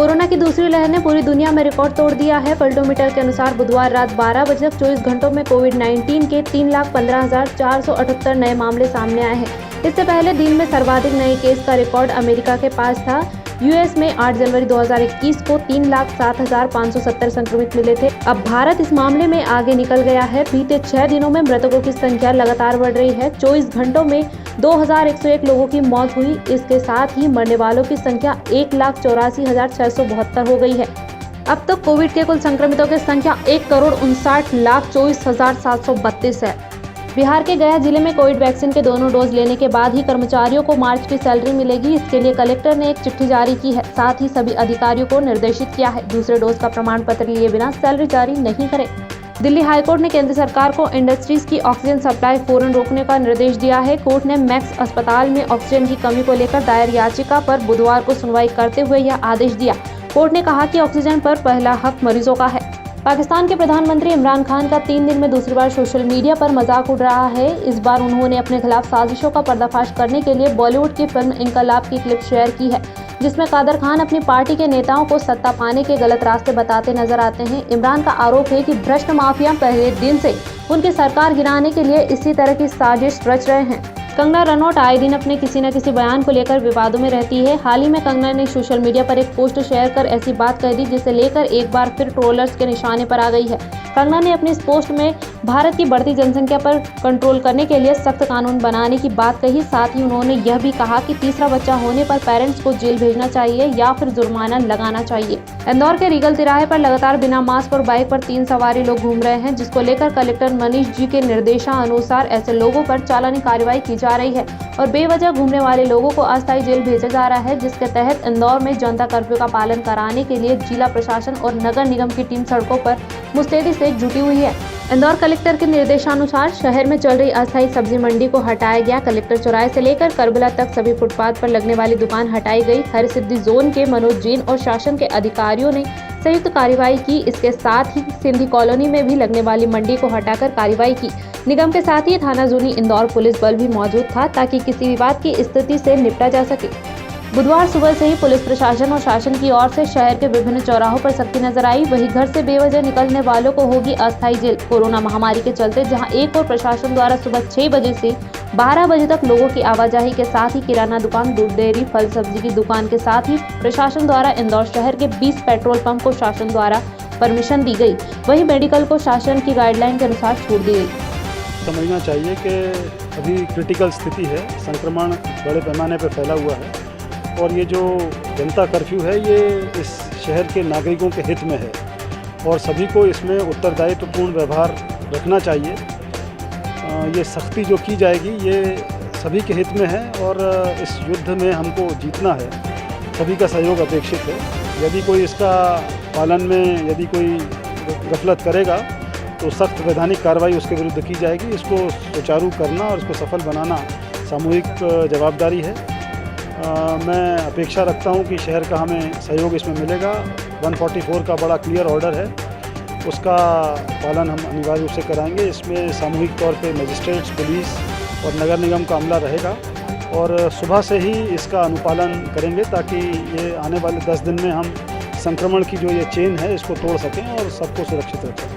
Corona की दूसरी लहर ने पूरी दुनिया में रिकॉर्ड तोड़ दिया है। वर्ल्डोमीटर के अनुसार बुधवार रात 12 बजे 24 घंटों में कोविड-19 के 3,15,478 नए मामले सामने आए हैं। इससे पहले दिन में सर्वाधिक नए केस का रिकॉर्ड अमेरिका के पास था। यूएस में 8 जनवरी 2021 को 3,07,570 संक्रमित मिले थे। अब भारत इस मामले में आगे निकल गया है। बीते 6 दिनों में मृतकों की संख्या लगातार बढ़ रही है। 24 घंटों में 2,101 लोगों की मौत हुई। इसके साथ ही मरने वालों की संख्या 1,84,672 हो गई है। अब तक कोविड के कुल संक्रमितों की संख्या 1,59,24,732 है। बिहार के गया जिले में कोविड वैक्सीन के दोनों डोज लेने के बाद ही कर्मचारियों को मार्च की सैलरी मिलेगी। इसके लिए कलेक्टर ने एक चिट्ठी जारी की है। साथ ही सभी अधिकारियों को निर्देशित किया है दूसरे डोज का प्रमाण पत्र लिए बिना सैलरी जारी नहीं करें। दिल्ली हाईकोर्ट ने केंद्र सरकार को इंडस्ट्रीज की ऑक्सीजन सप्लाई फौरन रोकने का निर्देश दिया है। कोर्ट ने मैक्स अस्पताल में ऑक्सीजन की कमी को लेकर दायर याचिका पर बुधवार को सुनवाई करते हुए यह आदेश दिया। कोर्ट ने कहा कि ऑक्सीजन पर पहला हक मरीजों का है। पाकिस्तान के प्रधानमंत्री इमरान खान का 3 दिन में दूसरी बार सोशल मीडिया पर मजाक उड़ रहा है। इस बार उन्होंने अपने खिलाफ साजिशों का पर्दाफाश करने के लिए बॉलीवुड की फिल्म इनकलाब की क्लिप शेयर की है, जिसमें कादर खान अपनी पार्टी के नेताओं को सत्ता पाने के गलत रास्ते बताते नजर आते हैं। इमरान का आरोप है कि भ्रष्ट माफिया पहले दिन से उनकी सरकार गिराने के लिए इसी तरह की साजिश रच रहे हैं। कंगना रनौत आए दिन अपने किसी न किसी बयान को लेकर विवादों में रहती है। हाल ही में कंगना ने सोशल मीडिया पर एक पोस्ट शेयर कर ऐसी बात कह दी, जिसे लेकर एक बार फिर ट्रोलर्स के निशाने पर आ गई है। कंगना ने अपनी इस पोस्ट में भारत की बढ़ती जनसंख्या पर कंट्रोल करने के लिए सख्त कानून बनाने की बात कही। साथ ही उन्होंने यह भी कहा कि तीसरा बच्चा होने पर पेरेंट्स को जेल भेजना चाहिए या फिर जुर्माना लगाना चाहिए। इंदौर के रीगल तिराहे पर लगातार बिना मास्क और बाइक पर 3 सवारी लोग घूम रहे हैं, जिसको लेकर कलेक्टर मनीष जी के निर्देशानुसार ऐसे लोगों पर चालानी कार्रवाई की जा रही है और बेवजह घूमने वाले लोगों को अस्थायी जेल भेजा जा रहा है, जिसके तहत इंदौर में जनता कर्फ्यू का पालन कराने के लिए जिला प्रशासन और नगर निगम की टीम सड़कों पर मुस्तैदी से जुटी हुई है। इंदौर कलेक्टर के निर्देशानुसार शहर में चल रही अस्थायी सब्जी मंडी को हटाया गया। कलेक्टर चौराहे से लेकर करबला तक सभी फुटपाथ पर लगने वाली दुकान हटाई गई। हर सिद्धि जोन के मनोज जैन और शासन के अधिकारियों ने संयुक्त कार्रवाई की। इसके साथ ही सिंधी कॉलोनी में भी लगने वाली मंडी को हटाकर कार्रवाई की। निगम के साथ ही थाना जूनी इंदौर पुलिस बल भी मौजूद था ताकि किसी विवाद की स्थिति से निपटा जा सके। बुधवार सुबह से ही पुलिस प्रशासन और शासन की ओर से शहर के विभिन्न चौराहों पर सख्ती नजर आई। वहीं घर से बेवजह निकलने वालों को होगी अस्थायी जेल। कोरोना महामारी के चलते जहां एक और प्रशासन द्वारा सुबह 6 बजे से 12 बजे तक लोगों की आवाजाही के साथ ही किराना दुकान, दूध डेयरी, फल सब्जी की दुकान के साथ ही प्रशासन द्वारा इंदौर शहर के 20 पेट्रोल पंप को शासन द्वारा परमिशन दी गई। वहीं मेडिकल को शासन की गाइडलाइन के अनुसार छूट दी गई। समझना चाहिए कि अभी क्रिटिकल स्थिति है, संक्रमण बड़े पैमाने पर फैला हुआ है और ये जो जनता कर्फ्यू है ये इस शहर के नागरिकों के हित में है और सभी को इसमें उत्तरदायित्वपूर्ण व्यवहार रखना चाहिए। ये सख्ती जो की जाएगी ये सभी के हित में है और इस युद्ध में हमको जीतना है। सभी का सहयोग अपेक्षित है। यदि कोई इसका पालन में यदि कोई गफलत करेगा तो सख्त वैधानिक कार्रवाई उसके विरुद्ध की जाएगी। इसको सुचारू करना और इसको सफल बनाना सामूहिक जवाबदारी है। मैं अपेक्षा रखता हूं कि शहर का हमें सहयोग इसमें मिलेगा। 144 का बड़ा क्लियर ऑर्डर है, उसका पालन हम अनिवार्य रूप से कराएंगे। इसमें सामूहिक तौर पे मजिस्ट्रेट्स, पुलिस और नगर निगम का अमला रहेगा और सुबह से ही इसका अनुपालन करेंगे ताकि ये आने वाले 10 दिन में हम संक्रमण की जो ये चेन है इसको तोड़ सकें और सबको सुरक्षित रख सकें।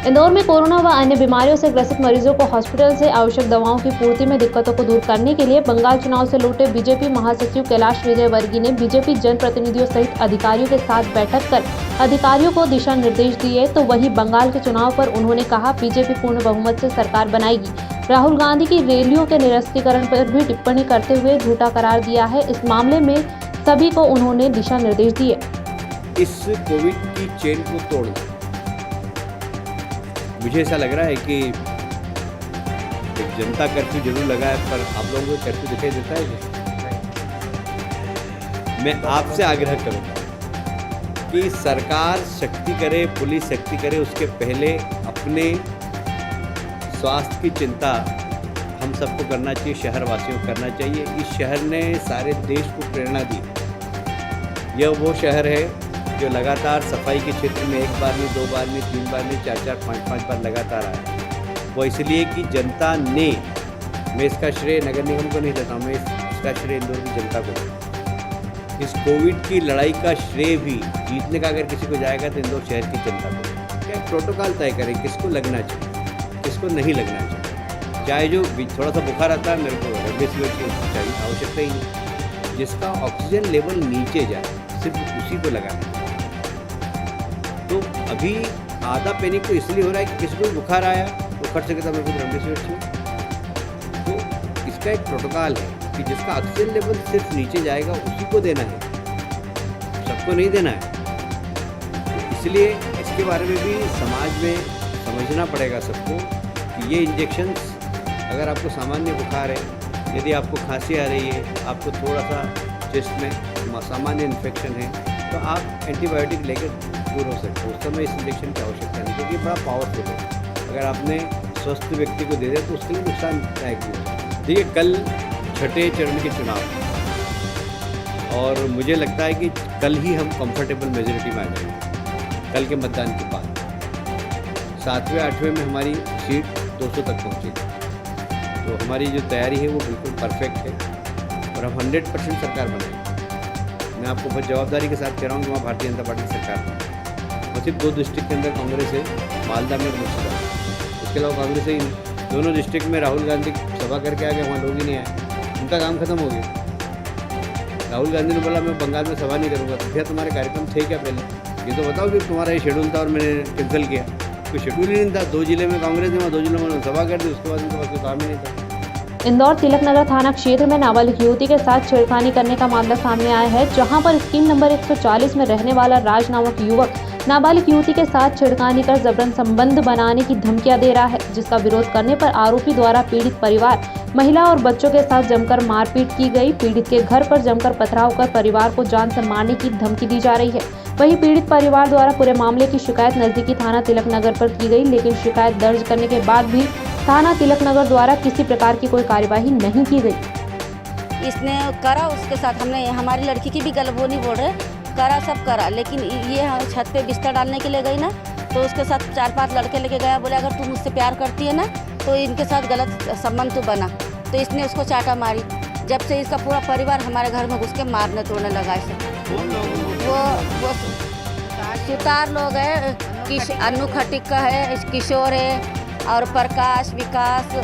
इंदौर में कोरोना व अन्य बीमारियों से ग्रसित मरीजों को हॉस्पिटल से आवश्यक दवाओं की पूर्ति में दिक्कतों को दूर करने के लिए बंगाल चुनाव से लौटे बीजेपी महासचिव कैलाश विजयवर्गीय ने बीजेपी जनप्रतिनिधियों सहित अधिकारियों के साथ बैठक कर अधिकारियों को दिशा निर्देश दिए। तो वहीं बंगाल के चुनाव पर उन्होंने कहा बीजेपी पूर्ण बहुमत से सरकार बनाएगी। राहुल गांधी की रैलियों के निरस्तीकरण पर भी टिप्पणी करते हुए झूठा करार दिया है। इस मामले में सभी को उन्होंने दिशा निर्देश दिए। इस कोविड की चेन को तोड़ना, मुझे ऐसा लग रहा है कि एक जनता कर्फ्यू जरूर लगा है, पर आप लोगों को कर्फ्यू दिखाई देता है। मैं आपसे आग्रह करूंगा कि सरकार शक्ति करे, पुलिस शक्ति करे, उसके पहले अपने स्वास्थ्य की चिंता हम सबको करना चाहिए, शहरवासियों को करना चाहिए। इस शहर ने सारे देश को प्रेरणा दी। यह वो शहर है जो लगातार सफाई के क्षेत्र में 1 बार नहीं, 2 बार नहीं, 3 बार नहीं, 4-4, 5-5 बार लगातार आया। वो इसलिए कि जनता ने, मैं इसका श्रेय नगर निगम को नहीं देता हूँ, मैं इसका श्रेय इंदौर की जनता को देता हूँ। इस कोविड की लड़ाई का श्रेय भी जीतने का अगर किसी को जाएगा तो इंदौर शहर की जनता को। क्या प्रोटोकॉल तय करें किसको लगना चाहिए किसको नहीं लगना चाहिए। चाहे जो थोड़ा सा बुखार आता है, मेरे को रेमडेसिविर की चाहिए, आवश्यकता ही नहीं। जिसका ऑक्सीजन लेवल नीचे जाए सिर्फ उसी को लगाना। तो अभी आधा पैनिक तो इसलिए हो रहा है कि किसी को बुखार आया तो फट सके तो मेरे को रेमडेसिविर चाहिए। तो इसका एक प्रोटोकॉल है कि जिसका ऑक्सीजन लेवल सिर्फ नीचे जाएगा उसी को देना है, सबको नहीं देना है। तो इसलिए इसके बारे में भी समाज में समझना पड़ेगा सबको कि ये इंजेक्शंस, अगर आपको सामान्य बुखार है, यदि आपको खांसी आ रही है, आपको थोड़ा सा चेस्ट में सामान्य इन्फेक्शन है, तो आप एंटीबायोटिक लेकर दूर हो सकते हो। उस समय इस इंजेक्शन की आवश्यकता नहीं, क्योंकि बड़ा पावरफुल है। अगर आपने स्वस्थ व्यक्ति को दे दिया तो उसके लिए नुकसानदायक भी है। देखिए, कल छठे चरण के चुनाव और मुझे लगता है कि कल ही हम कंफर्टेबल मेजोरिटी में आ जाएंगे। कल के मतदान के बाद 7वें 8वें में हमारी सीट 200 तक पहुँचेगी। तो हमारी जो तैयारी है वो बिल्कुल परफेक्ट है और हम 100% सरकार बनाएंगे। मैं आपको बहुत जवाबदारी के साथ कह रहा हूँ कि वहाँ भारतीय जनता पार्टी की सरकार है। और सिर्फ 2 डिस्ट्रिक्ट के अंदर कांग्रेस है, मालदा में और मुर्शिदाबाद। इसके अलावा कांग्रेस ही नहीं। दोनों डिस्ट्रिक्ट में राहुल गांधी सभा करके आ गए, वहाँ लोग ही नहीं आए, उनका काम खत्म हो गया। राहुल गांधी ने बोला मैं बंगाल में सभा नहीं करूँगा। तो भैया तुम्हारे कार्यक्रम थे क्या पहले? ये तो बताओ कि तुम्हारा ये शेड्यूल था और मैंने कैंसिल किया। कोई शेड्यूल ही नहीं था। 2 जिले में कांग्रेस ने, वहाँ 2 जिलों में सभा कर दी, उसके बाद उनके पास कोई काम ही नहीं था। इंदौर तिलक नगर थाना क्षेत्र में नाबालिग युवती के साथ छेड़खानी करने का मामला सामने आया है, जहां पर स्कीम नंबर 140 में रहने वाला राज नामक युवक नाबालिग युवती के साथ छेड़खानी कर जबरन संबंध बनाने की धमकियां दे रहा है, जिसका विरोध करने पर आरोपी द्वारा पीड़ित परिवार, महिला और बच्चों के साथ जमकर मारपीट की गई। पीड़ित के घर पर जमकर पथराव कर परिवार को जान से मारने की धमकी दी जा रही है। वहीं पीड़ित परिवार द्वारा पूरे मामले की शिकायत नजदीकी थाना तिलक नगर पर की गई, लेकिन शिकायत दर्ज करने के बाद भी थाना तिलक नगर द्वारा किसी प्रकार की कोई कार्यवाही नहीं की गई। इसने करा, उसके साथ हमने, हमारी लड़की की भी गलत वो नहीं बोल रहे, करा सब करा, लेकिन ये छत पे बिस्तर डालने के लिए गई ना, तो उसके साथ 4-5 लड़के लेके गया। बोले अगर तू मुझसे प्यार करती है ना तो इनके साथ गलत संबंध तो बना। तो इसने उसको चाटा मारी। जब से इसका पूरा परिवार हमारे घर में घुस के मारने तोड़ने लगा इसे। वो सुतार लोग है, अनु खटिक का है, किशोर है और प्रकाश, विकास,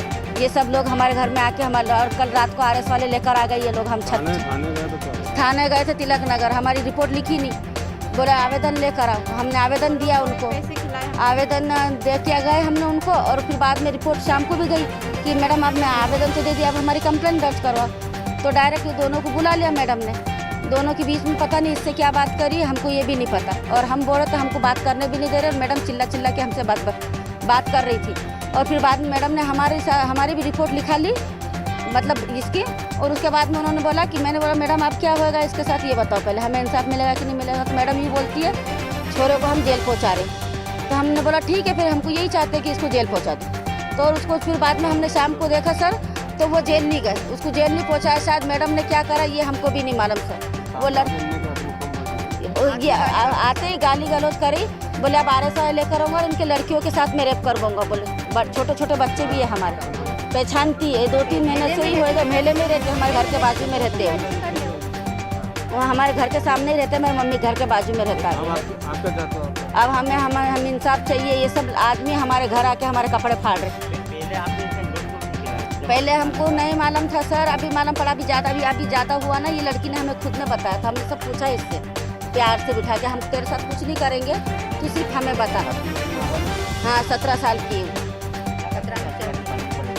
ये सब लोग हमारे घर में आके हमारे, और कल रात को RS वाले लेकर आ गए ये लोग। हम थाने गए थे तिलक नगर, हमारी रिपोर्ट लिखी नहीं, बोले आवेदन लेकर आओ। हमने आवेदन दिया उनको, आवेदन दे के गए हमने उनको, और फिर बाद में रिपोर्ट शाम को भी गई कि मैडम आपने आवेदन तो दे दिया, अब हमारी कंप्लेंट दर्ज करवा। तो डायरेक्ट दोनों को बुला लिया मैडम ने। दोनों के बीच में पता नहीं इससे क्या बात करी, हमको ये भी नहीं पता। और हम बोले तो हमको बात करने भी नहीं दे रहे, और मैडम चिल्ला चिल्ला के हमसे बात कर रही थी। और फिर बाद में मैडम ने हमारी भी रिपोर्ट लिखा ली, मतलब इसकी। और उसके बाद में उन्होंने बोला कि, मैंने बोला मैडम अब क्या होगा इसके साथ ये बताओ पहले, हमें इंसाफ मिलेगा कि नहीं मिलेगा। तो मैडम ये बोलती है छोरे को हम जेल पहुंचा रहे। तो हमने बोला ठीक है, फिर हमको यही चाहते हैं कि इसको जेल पहुंचा दो। तो उसको फिर बाद में हमने शाम को देखा सर, तो वो जेल नहीं गए, उसको जेल नहीं पहुँचाया। शायद मैडम ने क्या करा ये हमको भी नहीं मालूम सर। वो आते ही गाली गलौज करी, बोले अब RS लेकर आऊँगा और इनके लड़कियों के साथ मैं रेप कर दूँगा। बोले छोटे छोटे बच्चे भी है हमारे, पहचानती है, 2-3 महीने से ही होएगा। मेले में रहते, हमारे घर के बाजू में रहते हैं। वो हमारे घर के सामने ही रहते हैं, मेरी मम्मी घर के बाजू में रहता है। अब हमें इंसाफ चाहिए। ये सब आदमी हमारे घर आके हमारे कपड़े फाड़ रहे। पहले हमको नहीं मालूम था सर, अभी मालूम पड़ा। अभी ज़्यादा हुआ ना, ये लड़की ने हमें खुद ने बताया था। हमने सब पूछा इससे प्यार से बिठा के, हम तेरे साथ कुछ नहीं करेंगे, तू सिर्फ हमें बता। हाँ 17 साल की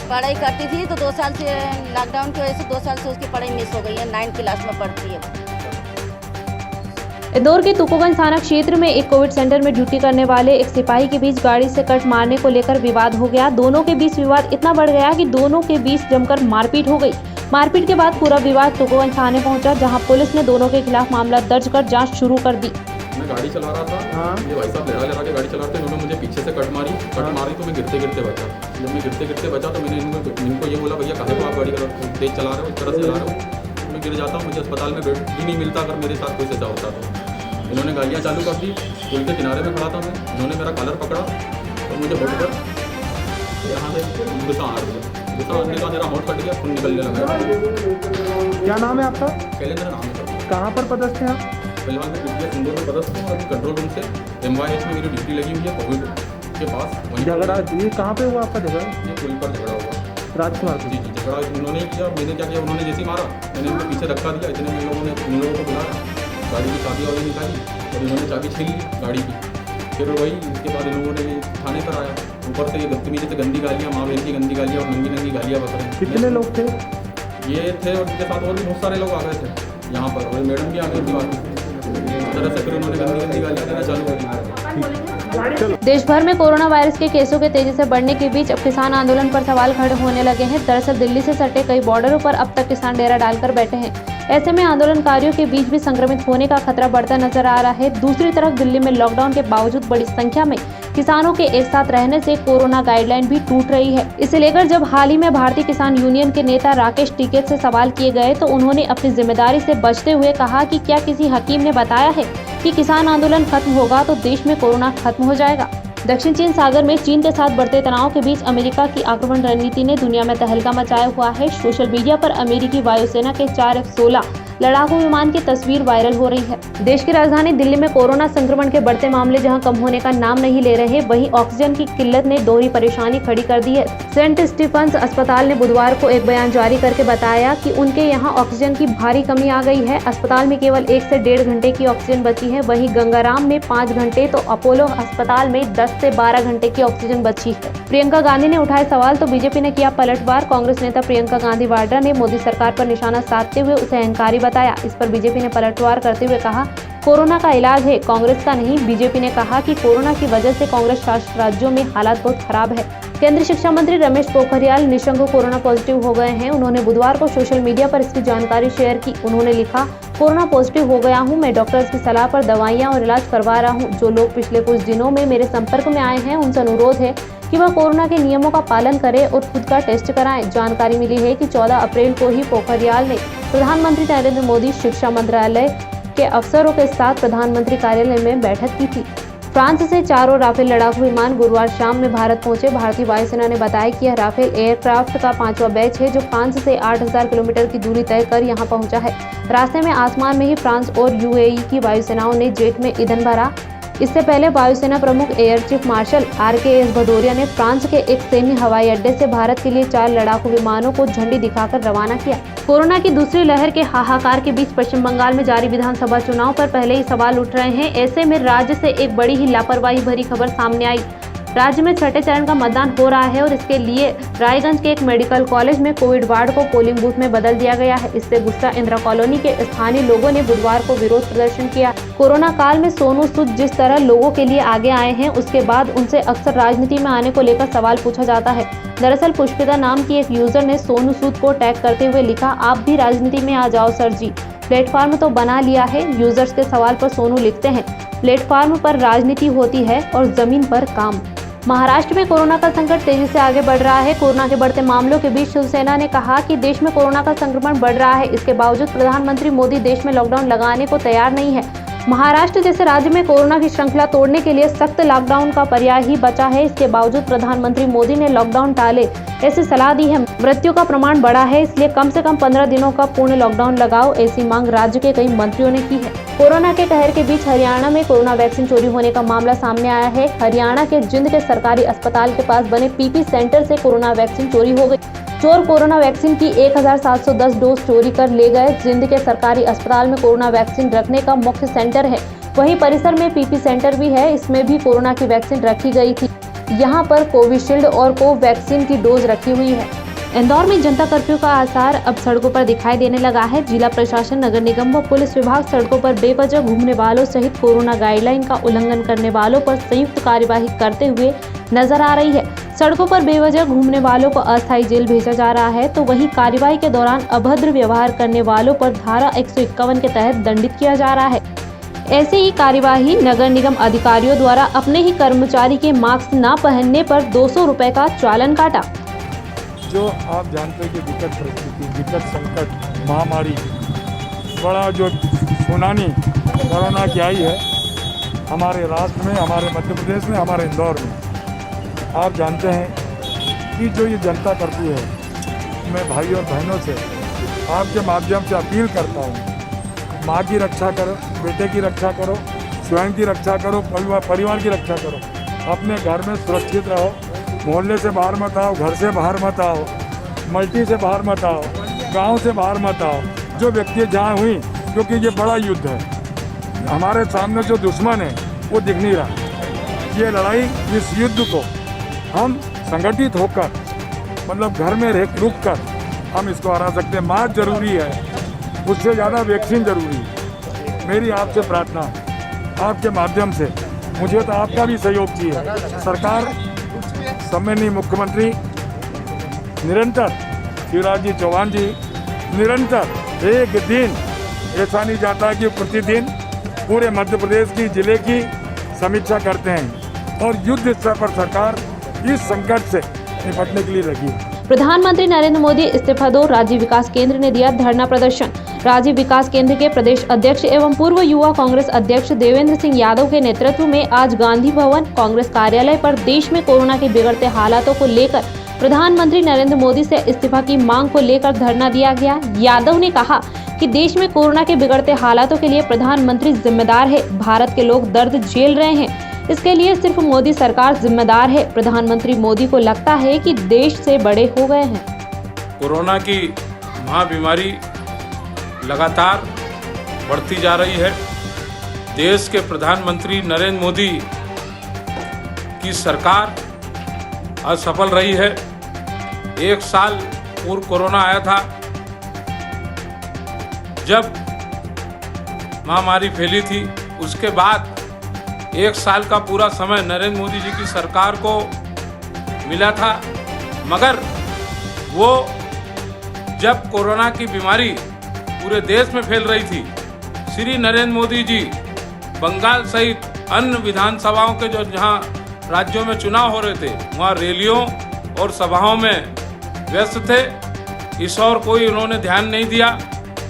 पढ़ाई करती थी, तो 2 साल से लॉकडाउन की वजह से 2 साल से उसकी पढ़ाई मिस हो गई है। 9th क्लास में पढ़ती है। इंदौर के तुकोगंज थाना क्षेत्र में एक कोविड सेंटर में ड्यूटी करने वाले एक सिपाही के बीच गाड़ी से कट मारने को लेकर विवाद हो गया। दोनों के बीच विवाद इतना बढ़ गया कि दोनों के बीच जमकर मारपीट हो गई। मारपीट के बाद पूरा विवाद तुकोगंज थाने पहुंचा, जहां पुलिस ने दोनों के खिलाफ मामला दर्ज कर जांच शुरू कर दी। मैं गाड़ी चला रहा था, ये भाई साहब लड़ा के गाड़ी चला रहे थे। उन्होंने मुझे पीछे से कट मारी तो मैं गिरते बचा। जब मैं गिरते बचा तो मैंने इनको ये बोला, भैया काहे को आप गाड़ी तेज चला रहे हो, इस तरह से चला रहे हो। मैं गिर जाता हूँ, मुझे अस्पताल में बेड भी नहीं मिलता अगर मेरे साथ कोई सजा होता तो। इन्होंने गालियाँ चालू कर दी। पुल के किनारे में खड़ा था मैं, इन्होंने मेरा कॉलर पकड़ा और मुझे होठ पर यहाँ से गुस्सा आ दिया। गुस्सा आने का मेरा होठ कट गया, खून निकलने लगा। क्या नाम है आपका? शैलेंद्र नाम है। कहाँ पर पदस्थ हैं आप? फिलहाल मैं पीटीएस इंदौर में पदस्थ हूँ और अभी कंट्रोल रूम से MYH में मेरी ड्यूटी लगी हुई है कोविड के पास। वहीं पर झगड़ा ये कहाँ पे हुआ आपका झगड़ा? ये पुल पर झगड़ा हुआ। राजकुमार जी जी, झगड़ा उन्होंने ही किया। मैंने क्या किया, उन्होंने जैसे ही मारा मैंने उनको पीछे धक्का दिया। इतने में उन लोगों को बुलाया, गाड़ी की चाबी वाली निकाली और इन्होंने चाबी छीन ली गाड़ी की। फिर वही इसके बाद इन लोगों ने थाने पर आया। ऊपर से ये बदतमीजी से गंदी गालियाँ, माँ बहन की गंदी गालियाँ और नंगी गालियाँ बक रहे हैं। कितने लोग थे? ये थे और उनके साथ और भी बहुत सारे लोग आ गए थे यहाँ पर, और मैडम भी आ गई थी बात। इस तरह से फिर उन्होंने गंदी गालियाँ देना चालू कर दी। देश भर में कोरोना वायरस के केसों के तेजी से बढ़ने के बीच अब किसान आंदोलन पर सवाल खड़े होने लगे हैं। दरअसल दिल्ली से सटे कई बॉर्डरों पर अब तक किसान डेरा डालकर बैठे हैं। ऐसे में आंदोलनकारियों के बीच भी संक्रमित होने का खतरा बढ़ता नजर आ रहा है। दूसरी तरफ दिल्ली में लॉकडाउन के बावजूद बड़ी संख्या में किसानों के एक साथ रहने से कोरोना गाइडलाइन भी टूट रही है। इसे लेकर जब हाल ही में भारतीय किसान यूनियन के नेता राकेश टिकैत से सवाल किए गए तो उन्होंने अपनी जिम्मेदारी से बचते हुए कहा कि क्या किसी हकीम ने बताया है कि किसान आंदोलन खत्म होगा तो देश में कोरोना खत्म हो जाएगा। दक्षिण चीन सागर में चीन के साथ बढ़ते तनाव के बीच अमेरिका की आक्रमण रणनीति ने दुनिया में तहलका मचाया हुआ है। सोशल मीडिया पर अमेरिकी वायुसेना के 4 F-16 लड़ाकू विमान की तस्वीर वायरल हो रही है। देश की राजधानी दिल्ली में कोरोना संक्रमण के बढ़ते मामले जहां कम होने का नाम नहीं ले रहे, वहीं ऑक्सीजन की किल्लत ने दोहरी परेशानी खड़ी कर दी है। सेंट स्टीफंस अस्पताल ने बुधवार को एक बयान जारी करके बताया कि उनके यहां ऑक्सीजन की भारी कमी आ गई है। अस्पताल में केवल 1 से 1.5 घंटे की ऑक्सीजन बची है। वहीं गंगाराम में 5 घंटे तो अपोलो अस्पताल में 10 से 12 घंटे की ऑक्सीजन बची है। प्रियंका गांधी ने उठाए सवाल तो बीजेपी ने किया पलटवार। कांग्रेस नेता प्रियंका गांधी वाड्रा ने मोदी सरकार पर निशाना साधते हुए उसे अहंकारी बताया। इस पर बीजेपी ने पलटवार करते हुए कहा, कोरोना का इलाज है, कांग्रेस का नहीं। बीजेपी ने कहा कि कोरोना की वजह से कांग्रेस शासित राज्यों में हालात बहुत खराब है। केंद्रीय शिक्षा मंत्री रमेश पोखरियाल निशंक कोरोना पॉजिटिव हो गए हैं। उन्होंने बुधवार को सोशल मीडिया पर इसकी जानकारी शेयर की। उन्होंने लिखा, कोरोना पॉजिटिव हो गया हूं। मैं डॉक्टर्स की सलाह पर दवाइयां और इलाज करवा रहा हूं। जो लोग पिछले कुछ दिनों में मेरे संपर्क में आए हैं उनसे अनुरोध है कि वह कोरोना के नियमों का पालन करें और खुद का टेस्ट कराएं। जानकारी मिली है कि 14 अप्रैल को ही पोखरियाल ने प्रधानमंत्री नरेंद्र मोदी, शिक्षा मंत्रालय के अफसरों के साथ प्रधानमंत्री कार्यालय में बैठक की थी। फ्रांस से 4 और राफेल लड़ाकू विमान गुरुवार शाम में भारत पहुंचे। भारतीय वायुसेना ने बताया कि यह राफेल एयरक्राफ्ट का 5वां बैच है जो फ्रांस से 8000 किलोमीटर की दूरी तय कर यहां पहुंचा है। रास्ते में आसमान में ही फ्रांस और UAE की वायुसेनाओं ने जेट में ईंधन भरा। इससे पहले वायुसेना प्रमुख air chief marshal RKS Bhadauria ने फ्रांस के एक सैन्य हवाई अड्डे से भारत के लिए 4 लड़ाकू विमानों को झंडी दिखाकर रवाना किया। कोरोना की दूसरी लहर के हाहाकार के बीच पश्चिम बंगाल में जारी विधानसभा चुनाव पर पहले ही सवाल उठ रहे हैं। ऐसे में राज्य से एक बड़ी ही लापरवाही भरी खबर सामने आई। राज्य में 6ठे चरण का मतदान हो रहा है और इसके लिए रायगंज के एक मेडिकल कॉलेज में कोविड वार्ड को पोलिंग बूथ में बदल दिया गया है। इससे गुस्सा इंदिरा कॉलोनी के स्थानीय लोगों ने बुधवार को विरोध प्रदर्शन किया। कोरोना काल में सोनू सूद जिस तरह लोगों के लिए आगे आए हैं उसके बाद उनसे अक्सर राजनीति में आने को लेकर सवाल पूछा जाता है। दरअसल पुष्पिता नाम की एक यूजर ने सोनू सूद को टैग करते हुए लिखा, आप भी राजनीति में आ जाओ सर जी, प्लेटफॉर्म तो बना लिया है। यूजर्स के सवाल पर सोनू लिखते हैं, प्लेटफॉर्म पर राजनीति होती है और जमीन पर काम। महाराष्ट्र में कोरोना का संकट तेजी से आगे बढ़ रहा है। कोरोना के बढ़ते मामलों के बीच शिवसेना ने कहा कि देश में कोरोना का संक्रमण बढ़ रहा है। इसके बावजूद प्रधानमंत्री मोदी देश में लॉकडाउन लगाने को तैयार नहीं है। महाराष्ट्र जैसे राज्य में कोरोना की श्रृंखला तोड़ने के लिए सख्त लॉकडाउन का पर्याय ही बचा है। इसके बावजूद प्रधानमंत्री मोदी ने लॉकडाउन टाले ऐसी सलाह दी है। मृत्यु का प्रमाण बढ़ा है, इसलिए कम से कम 15 दिनों का पूर्ण लॉकडाउन लगाओ, ऐसी मांग राज्य के कई मंत्रियों ने की है। कोरोना के कहर के बीच हरियाणा में कोरोना वैक्सीन चोरी होने का मामला सामने आया है। हरियाणा के जिंद के सरकारी अस्पताल के पास बने PP सेंटर से कोरोना वैक्सीन चोरी हो गई। चोर कोरोना वैक्सीन की 1710 डोज चोरी कर ले गए। जिंद के सरकारी अस्पताल में कोरोना वैक्सीन रखने का मुख्य सेंटर है, वहीं परिसर में PP सेंटर भी है, इसमें भी कोरोना की वैक्सीन रखी गई थी। यहाँ पर कोविशील्ड और कोवैक्सीन की डोज रखी हुई है। इंदौर में जनता कर्फ्यू का आसार अब सड़कों पर दिखाई देने लगा है। जिला प्रशासन, नगर निगम व पुलिस विभाग सड़कों पर बेवजह घूमने वालों सहित कोरोना गाइडलाइन का उल्लंघन करने वालों पर संयुक्त कार्यवाही करते हुए नजर आ रही है। सड़कों पर बेवजह घूमने वालों को अस्थायी जेल भेजा जा रहा है, तो वहीं कार्रवाई के दौरान अभद्र व्यवहार करने वालों पर धारा 151 के तहत दंडित किया जा रहा है। ऐसे ही कार्यवाही नगर निगम अधिकारियों द्वारा अपने ही कर्मचारी के मास्क न पहनने पर 200 रुपए का चालान काटा। जो आप जानते हैं कि विकट परिस्थिति, विकट संकट, महामारी, बड़ा जो सुनामी कोरोना की आई है हमारे राष्ट्र में, हमारे मध्य प्रदेश में, हमारे इंदौर में। आप जानते हैं कि जो ये जनता कर्फ्यू है, मैं भाई और बहनों से आपके माध्यम से अपील करता हूँ, माँ की रक्षा करो, बेटे की रक्षा करो, स्वयं की रक्षा करो, परिवार की रक्षा करो। अपने घर में सुरक्षित रहो, मोहल्ले से बाहर मत आओ, घर से बाहर मत आओ, मल्टी से बाहर मत आओ, गांव से बाहर मत आओ। जो व्यक्ति जहाँ हुई, क्योंकि ये बड़ा युद्ध है, हमारे सामने जो दुश्मन है वो दिख नहीं रहा। ये लड़ाई, इस युद्ध को हम संगठित होकर, मतलब घर में रुक कर हम इसको हरा सकते हैं। मास्क जरूरी है, उससे ज़्यादा वैक्सीन जरूरी है। मेरी आपसे प्रार्थना, आपके माध्यम से मुझे तो आपका भी सहयोग चाहिए। सरकार, सम्माननीय मुख्यमंत्री निरंतर, शिवराज जी चौहान जी निरंतर एक दिन ऐसा नहीं जाता कि प्रतिदिन पूरे मध्य प्रदेश की जिले की समीक्षा करते हैं और युद्ध स्तर पर सरकार इस संकट से निपटने के लिए लगी है। प्रधानमंत्री नरेंद्र मोदी इस्तीफा दो, राजीव विकास केंद्र ने दिया धरना प्रदर्शन। राजीव विकास केंद्र के प्रदेश अध्यक्ष एवं पूर्व युवा कांग्रेस अध्यक्ष देवेंद्र सिंह यादव के नेतृत्व में आज गांधी भवन कांग्रेस कार्यालय पर देश में कोरोना के बिगड़ते हालातों को लेकर प्रधानमंत्री नरेंद्र मोदी से इस्तीफा की मांग को लेकर धरना दिया गया। यादव ने कहा कि देश में कोरोना के बिगड़ते हालातों के लिए प्रधानमंत्री जिम्मेदार है। भारत के लोग दर्द झेल रहे हैं, इसके लिए सिर्फ मोदी सरकार जिम्मेदार है। प्रधानमंत्री मोदी को लगता है कि देश से बड़े हो गए हैं। कोरोना की महाबीमारी लगातार बढ़ती जा रही है। देश के प्रधानमंत्री नरेंद्र मोदी की सरकार असफल रही है। एक साल पूर्व कोरोना आया था, जब महामारी फैली थी। उसके बाद एक साल का पूरा समय नरेंद्र मोदी जी की सरकार को मिला था, मगर वो जब कोरोना की बीमारी पूरे देश में फैल रही थी, श्री नरेंद्र मोदी जी बंगाल सहित अन्य विधानसभाओं के जो जहां राज्यों में चुनाव हो रहे थे, वहां रैलियों और सभाओं में व्यस्त थे। इस और कोई उन्होंने ध्यान नहीं दिया,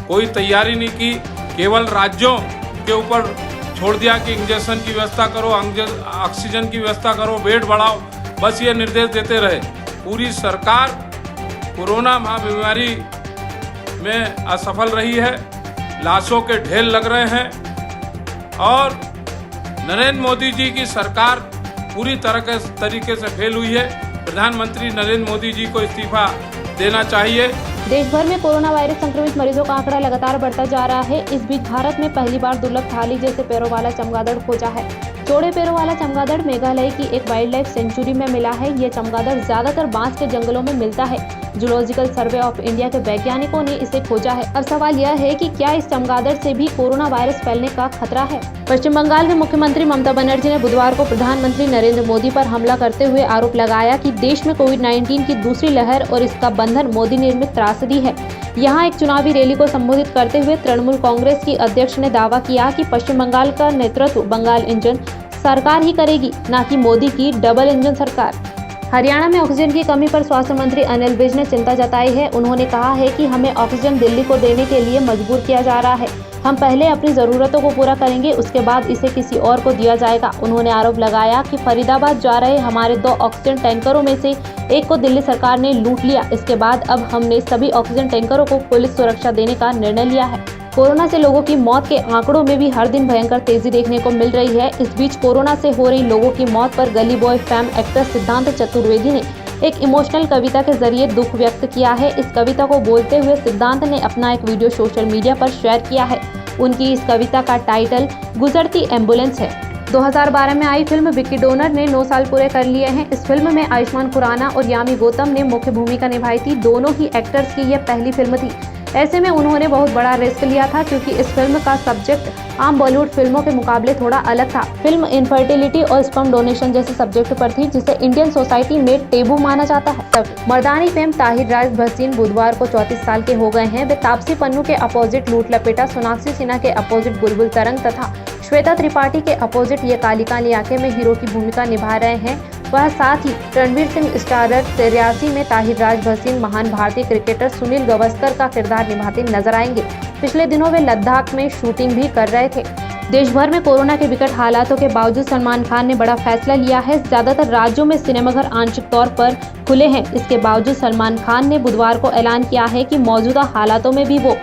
कोई तैयारी नहीं की, केवल राज्यों के ऊपर छोड़ दिया कि इंजेक्शन की व्यवस्था करो, ऑक्सीजन की व्यवस्था करो, बेड बढ़ाओ, बस ये निर्देश देते रहे। पूरी सरकार कोरोना महाबीमारी में असफल रही है। लाशों के ढेर लग रहे हैं और नरेंद्र मोदी जी की सरकार पूरी तरीके से फेल हुई है। प्रधानमंत्री नरेंद्र मोदी जी को इस्तीफा देना चाहिए। देश भर में कोरोना वायरस संक्रमित मरीजों का आंकड़ा लगातार बढ़ता जा रहा है। इस बीच भारत में पहली बार दुर्लभ थाली जैसे पैरों वाला चमगादड़ खोजा है। चौड़े पैरों वाला चमगादड़ मेघालय की एक वाइल्ड लाइफ सेंचुरी में मिला है। ये चमगादड़ ज्यादातर बांस के जंगलों में मिलता है। जूलॉजिकल सर्वे ऑफ इंडिया के वैज्ञानिकों ने इसे खोजा है। अब सवाल यह है कि क्या इस चमगादड़ से भी कोरोना वायरस फैलने का खतरा है। पश्चिम बंगाल के मुख्यमंत्री ममता बनर्जी ने बुधवार को प्रधानमंत्री नरेंद्र मोदी पर हमला करते हुए आरोप लगाया कि देश में कोविड-19 की दूसरी लहर और इसका बंधन मोदी निर्मित त्रासदी है। यहाँ एक चुनावी रैली को संबोधित करते हुए तृणमूल कांग्रेस की अध्यक्ष ने दावा किया कि पश्चिम बंगाल का नेतृत्व बंगाल इंजन सरकार ही करेगी, न कि मोदी की डबल इंजन सरकार। हरियाणा में ऑक्सीजन की कमी पर स्वास्थ्य मंत्री अनिल विज ने चिंता जताई है। उन्होंने कहा है कि हमें ऑक्सीजन दिल्ली को देने के लिए मजबूर किया जा रहा है। हम पहले अपनी जरूरतों को पूरा करेंगे, उसके बाद इसे किसी और को दिया जाएगा। उन्होंने आरोप लगाया कि फरीदाबाद जा रहे हमारे 2 ऑक्सीजन टैंकरों में से एक को दिल्ली सरकार ने लूट लिया। इसके बाद अब हमने सभी ऑक्सीजन टैंकरों को पुलिस सुरक्षा देने का निर्णय लिया है। कोरोना से लोगों की मौत के आंकड़ों में भी हर दिन भयंकर तेजी देखने को मिल रही है। इस बीच कोरोना से हो रही लोगों की मौत पर गली बॉय फेम एक्टर सिद्धांत चतुर्वेदी ने एक इमोशनल कविता के जरिए दुख व्यक्त किया है। इस कविता को बोलते हुए सिद्धांत ने अपना एक वीडियो सोशल मीडिया पर शेयर किया है। उनकी इस कविता का टाइटल गुजरती एम्बुलेंस है। 2012 में आई फिल्म विक्की डोनर ने 9 साल पूरे कर लिए हैं। इस फिल्म में आयुष्मान खुराना और यामी गौतम ने मुख्य भूमिका निभाई थी। दोनों ही एक्टर्स की यह पहली फिल्म थी। ऐसे में उन्होंने बहुत बड़ा रिस्क लिया था, क्योंकि इस फिल्म का सब्जेक्ट आम बॉलीवुड फिल्मों के मुकाबले थोड़ा अलग था। फिल्म इनफर्टिलिटी और स्पर्म डोनेशन जैसे सब्जेक्ट पर थी, जिसे इंडियन सोसाइटी में टेबू माना जाता है। मर्दानी फेम ताहिर राज भसीन बुधवार को 34 साल के हो गए हैं। वे तापसी पन्नू के अपोजिट लूट लपेटा, सोनाक्षी सिन्हा के अपोजिट बुलबुल तरंग तथा श्वेता त्रिपाठी के अपोजिट ये काली काली आंखें में हीरो की भूमिका निभा रहे हैं। वह साथ ही रणवीर सिंह स्टारर 83 में ताहिर राज भसीन महान भारतीय क्रिकेटर सुनील गावस्कर का किरदार निभाते नजर आएंगे। पिछले दिनों वे लद्दाख में शूटिंग भी कर रहे थे। देश भर में कोरोना के विकट हालातों के बावजूद सलमान खान ने बड़ा फैसला लिया है। ज्यादातर राज्यों में सिनेमाघर आंशिक तौर पर खुले हैं। इसके बावजूद सलमान खान ने बुधवार को ऐलान किया है कि मौजूदा हालातों में भी वो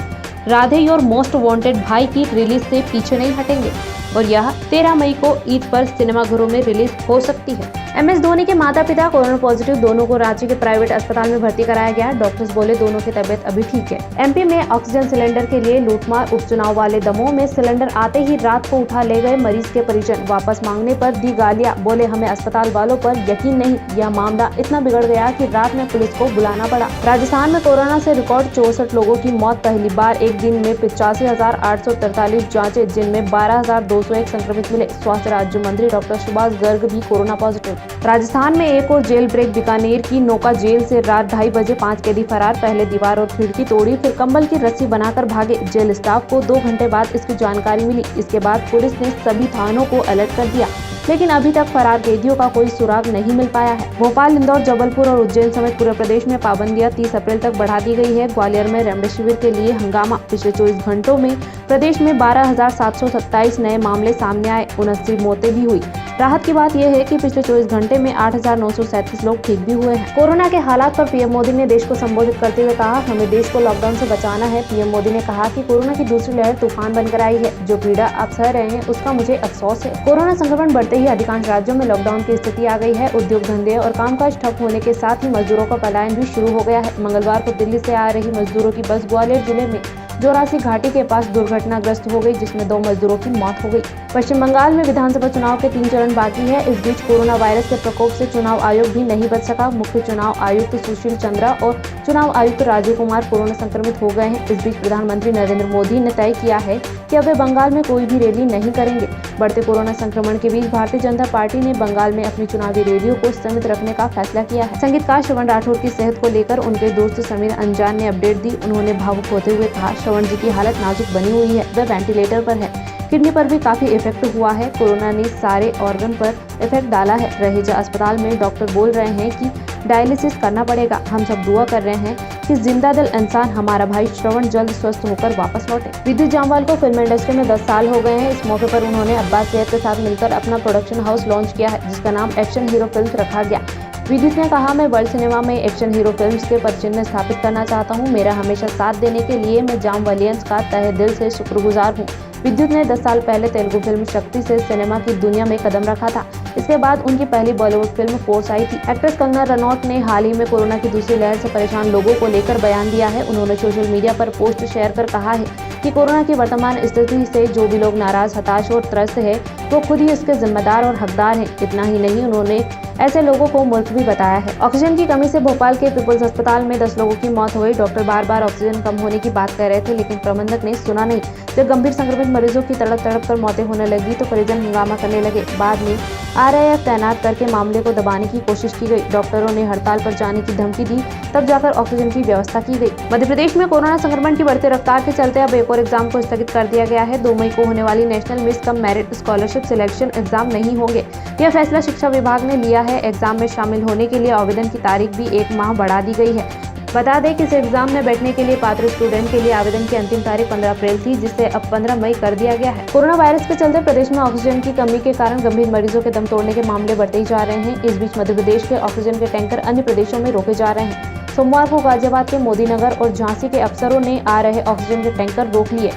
राधे योर मोस्ट वांटेड भाई की रिलीज से पीछे नहीं हटेंगे और यह 13 मई को ईद पर सिनेमाघरों में रिलीज हो सकती है। MS धोनी के माता पिता कोरोना पॉजिटिव, दोनों को रांची के प्राइवेट अस्पताल में भर्ती कराया गया। डॉक्टर्स बोले दोनों की तबीयत अभी ठीक है। MP में ऑक्सीजन सिलेंडर के लिए लूटमार, उपचुनाव वाले दमोह में सिलेंडर आते ही रात को उठा ले गए मरीज के परिजन, वापस मांगने पर दी गालियां, बोले हमें अस्पताल वालों पर यकीन नहीं। यह मामला इतना बिगड़ गया कि रात में पुलिस को बुलाना पड़ा। राजस्थान में कोरोना से रिकॉर्ड 64 लोगों की मौत, पहली बार एक दिन में 85,843 जांचें, जिनमें 12,201 संक्रमित मिले। स्वास्थ्य राज्य मंत्री डॉक्टर सुभाष गर्ग भी कोरोना पॉजिटिव। राजस्थान में एक और जेल ब्रेक, बीकानेर की नौका जेल से रात 2:30 बजे 5 कैदी फरार, पहले दीवार और खिड़की तोड़ी, फिर कंबल की रस्सी बनाकर भागे। जेल स्टाफ को 2 घंटे बाद इसकी जानकारी मिली। इसके बाद पुलिस ने सभी थानों को अलर्ट कर दिया, लेकिन अभी तक फरार कैदियों का कोई सुराग नहीं मिल पाया है। भोपाल, इंदौर, जबलपुर और उज्जैन समेत पूरे प्रदेश में पाबंदियां 30 अप्रैल तक बढ़ा दी गई है। ग्वालियर में रेमडेसिविर के लिए हंगामा, पिछले 24 घंटों में प्रदेश में 12,727 नए मामले सामने आए, 79 मौतें भी हुई। राहत की बात यह है कि पिछले 24 घंटे में 8,937 लोग ठीक भी हुए हैं। कोरोना के हालात पर पीएम मोदी ने देश को संबोधित करते हुए कहा, हमें देश को लॉकडाउन से बचाना है। पीएम मोदी ने कहा कि कोरोना की दूसरी लहर तूफान बनकर आई है, जो पीड़ा आप सह रहे हैं उसका मुझे अफसोस है। कोरोना संक्रमण बढ़ते ही अधिकांश राज्यों में लॉकडाउन की स्थिति आ गई है। उद्योग धंधे और कामकाज ठप होने के साथ ही मजदूरों का पलायन भी शुरू हो गया है। मंगलवार को दिल्ली से आ रही मजदूरों की बस ग्वालियर जिले में जोरासी घाटी के पास दुर्घटनाग्रस्त हो गई, जिसमें 2 मजदूरों की मौत हो गई। पश्चिम बंगाल में विधानसभा चुनाव के 3 चरण बाकी है। इस बीच कोरोना वायरस के प्रकोप से चुनाव आयोग भी नहीं बच सका। मुख्य चुनाव आयुक्त सुशील चंद्रा और चुनाव आयुक्त राजीव कुमार कोरोना संक्रमित हो गए हैं। इस बीच प्रधानमंत्री नरेंद्र मोदी ने तय किया है कि अब वे बंगाल में कोई भी रैली नहीं करेंगे। बढ़ते कोरोना संक्रमण के बीच भारतीय जनता पार्टी ने बंगाल में अपनी चुनावी रैलियों को सीमित रखने का फैसला किया है। संगीतकार श्रवण राठौर की सेहत को लेकर उनके दोस्त समीर अंजान ने अपडेट दी। उन्होंने भावुक होते हुए कहा, श्रवण जी की हालत नाजुक बनी हुई है, वह वेंटिलेटर पर है, किडनी पर भी काफी इफेक्ट हुआ है। कोरोना ने सारे ऑर्गन पर इफेक्ट डाला है। रहेजा अस्पताल में डॉक्टर बोल रहे हैं कि डायलिसिस करना पड़ेगा। हम सब दुआ कर रहे हैं कि जिंदा दिल इंसान हमारा भाई श्रवण जल्द स्वस्थ होकर वापस लौटे। विद्युत जामवाल को फिल्म इंडस्ट्री में 10 साल हो गए हैं। इस मौके पर उन्होंने अब्बास सैयद के साथ मिलकर अपना प्रोडक्शन हाउस लॉन्च किया है, जिसका नाम एक्शन हीरो फिल्म्स रखा गया। विद्युत ने कहा, मैं वर्ल्ड सिनेमा में एक्शन हीरो फिल्म्स के पदचिह्न स्थापित करना चाहता हूं। मेरा हमेशा साथ देने के लिए मैं जामवालियंस का तहे दिल से शुक्रगुजार हूं। विद्युत ने 10 साल पहले तेलुगु फिल्म शक्ति से सिनेमा की दुनिया में कदम रखा था। इसके बाद उनकी पहली बॉलीवुड फिल्म फोर्स आई थी। एक्ट्रेस कंगना रनौत ने हाल ही में कोरोना की दूसरी लहर से परेशान लोगों को लेकर बयान दिया है। उन्होंने सोशल मीडिया पर पोस्ट शेयर कर कहा है कि कोरोना की वर्तमान स्थिति से जो भी लोग नाराज, हताश और त्रस्त है, वो खुद ही इसके जिम्मेदार और हकदार हैं। इतना ही नहीं, उन्होंने ऐसे लोगों को मूर्ख भी बताया है। ऑक्सीजन की कमी से भोपाल के पीपल्स अस्पताल में 10 लोगों की मौत हो गई। डॉक्टर बार बार ऑक्सीजन कम होने की बात कर रहे थे, लेकिन प्रबंधक ने सुना नहीं। जब गंभीर संक्रमित मरीजों की तड़प कर मौतें होने लगी तो परिजन हंगामा करने लगे। बाद में RAF तैनात करके मामले को दबाने की कोशिश की गई। डॉक्टरों ने हड़ताल पर जाने की धमकी दी, तब जाकर ऑक्सीजन की व्यवस्था की गई। मध्य प्रदेश में कोरोना संक्रमण की बढ़ती रफ्तार के चलते अब एक और एग्जाम को स्थगित कर दिया गया है। 2 मई को होने वाली national miss cum merit scholarship selection exam नहीं होंगे। यह फैसला शिक्षा विभाग ने लिया है। एग्जाम में शामिल होने के लिए आवेदन की तारीख भी 1 माह बढ़ा दी गई है। बता दें कि इस एग्जाम में बैठने के लिए पात्र स्टूडेंट के लिए आवेदन की अंतिम तारीख 15 अप्रैल थी, जिसे अब 15 मई कर दिया गया है। कोरोना वायरस के चलते प्रदेश में ऑक्सीजन की कमी के कारण गंभीर मरीजों के दम तोड़ने के मामले बढ़ते ही जा रहे हैं। इस बीच मध्य प्रदेश के ऑक्सीजन के टैंकर अन्य प्रदेशों में रोके जा रहे हैं। सोमवार को गाजियाबाद के मोदीनगर और झांसी के अफसरों ने आ रहे ऑक्सीजन के टैंकर रोक लिए।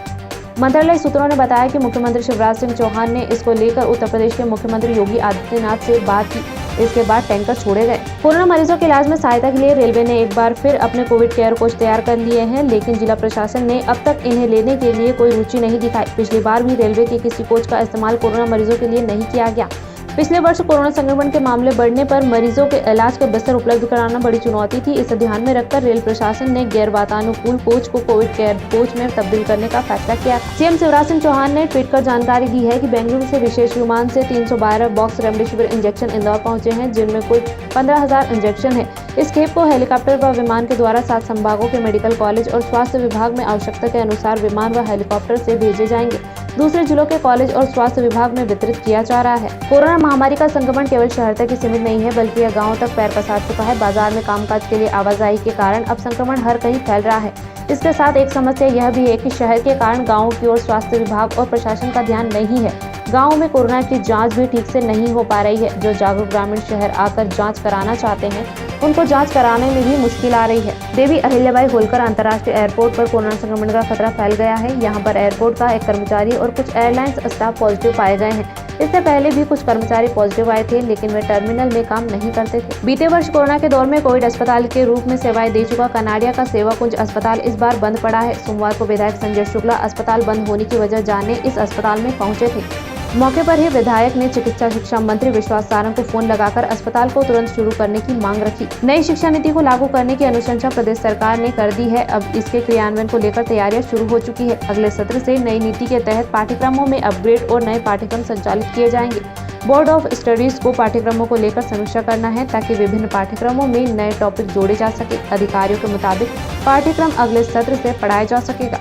मंत्रालय सूत्रों ने बताया कि मुख्यमंत्री शिवराज सिंह चौहान ने इसको लेकर उत्तर प्रदेश के मुख्यमंत्री योगी आदित्यनाथ से बात की। इसके बाद टैंकर छोड़े गए। कोरोना मरीजों के इलाज में सहायता के लिए रेलवे ने एक बार फिर अपने कोविड केयर कोच तैयार कर लिए हैं, लेकिन जिला प्रशासन ने अब तक इन्हें लेने के लिए कोई रुचि नहीं दिखाई। पिछली बार भी रेलवे के किसी कोच का इस्तेमाल कोरोना मरीजों के लिए नहीं किया गया। पिछले वर्ष कोरोना संक्रमण के मामले बढ़ने पर मरीजों के इलाज के बिस्तर उपलब्ध कराना बड़ी चुनौती थी। इसे ध्यान में रखकर रेल प्रशासन ने गैर वातानुकूल कोच को कोविड केयर कोच में तब्दील करने का फैसला किया। सीएम शिवराज सिंह चौहान ने ट्वीट कर जानकारी दी है कि बेंगलुरु से विशेष विमान से 312 बॉक्स रेमडेसिविर इंजेक्शन इंदौर पहुंचे हैं, जिनमें कुल 15,000 इंजेक्शन है। इस खेप को हेलीकॉप्टर व विमान के द्वारा 7 संभागों के मेडिकल कॉलेज और स्वास्थ्य विभाग में आवश्यकता के अनुसार विमान व हेलीकॉप्टर से भेजे जाएंगे। दूसरे जिलों के कॉलेज और स्वास्थ्य विभाग में वितरित किया जा रहा है। कोरोना महामारी का संक्रमण केवल शहर तक ही सीमित नहीं है, बल्कि यह गाँव तक पैर पसार चुका है। बाजार में कामकाज के लिए आवाजाही के कारण अब संक्रमण हर कहीं फैल रहा है। इसके साथ एक समस्या यह भी है कि शहर के कारण गाँव की ओर स्वास्थ्य विभाग और प्रशासन का ध्यान नहीं है। गाँव में कोरोना की जाँच भी ठीक से नहीं हो पा रही है। जो जागरूक ग्रामीण शहर आकर जाँच कराना चाहते हैं उनको जांच कराने में भी मुश्किल आ रही है। देवी अहिल्याबाई होलकर अंतर्राष्ट्रीय एयरपोर्ट पर कोरोना संक्रमण का खतरा फैल गया है। यहाँ पर एयरपोर्ट का एक कर्मचारी और कुछ एयरलाइंस स्टाफ पॉजिटिव पाए गए हैं। इससे पहले भी कुछ कर्मचारी पॉजिटिव आए थे, लेकिन वे टर्मिनल में काम नहीं करते थे। बीते वर्ष कोरोना के दौर में कोविड अस्पताल के रूप में सेवाएं दे चुका कनाडिया का सेवाकुंज अस्पताल इस बार बंद पड़ा है। सोमवार को विधायक संजय शुक्ला अस्पताल बंद होने की वजह जानने इस अस्पताल में पहुंचे थे। मौके पर ही विधायक ने चिकित्सा शिक्षा मंत्री विश्वास सारंग को फोन लगाकर अस्पताल को तुरंत शुरू करने की मांग रखी। नई शिक्षा नीति को लागू करने की अनुशंसा प्रदेश सरकार ने कर दी है। अब इसके क्रियान्वयन को लेकर तैयारियां शुरू हो चुकी है। अगले सत्र से नई नीति के तहत पाठ्यक्रमों में अपग्रेड और नए पाठ्यक्रम संचालित किए जाएंगे। बोर्ड ऑफ स्टडीज को पाठ्यक्रमों को लेकर समीक्षा करना है ताकि विभिन्न पाठ्यक्रमों में नए टॉपिक जोड़े जा सके। अधिकारियों के मुताबिक पाठ्यक्रम अगले सत्र से पढ़ाया जा सकेगा।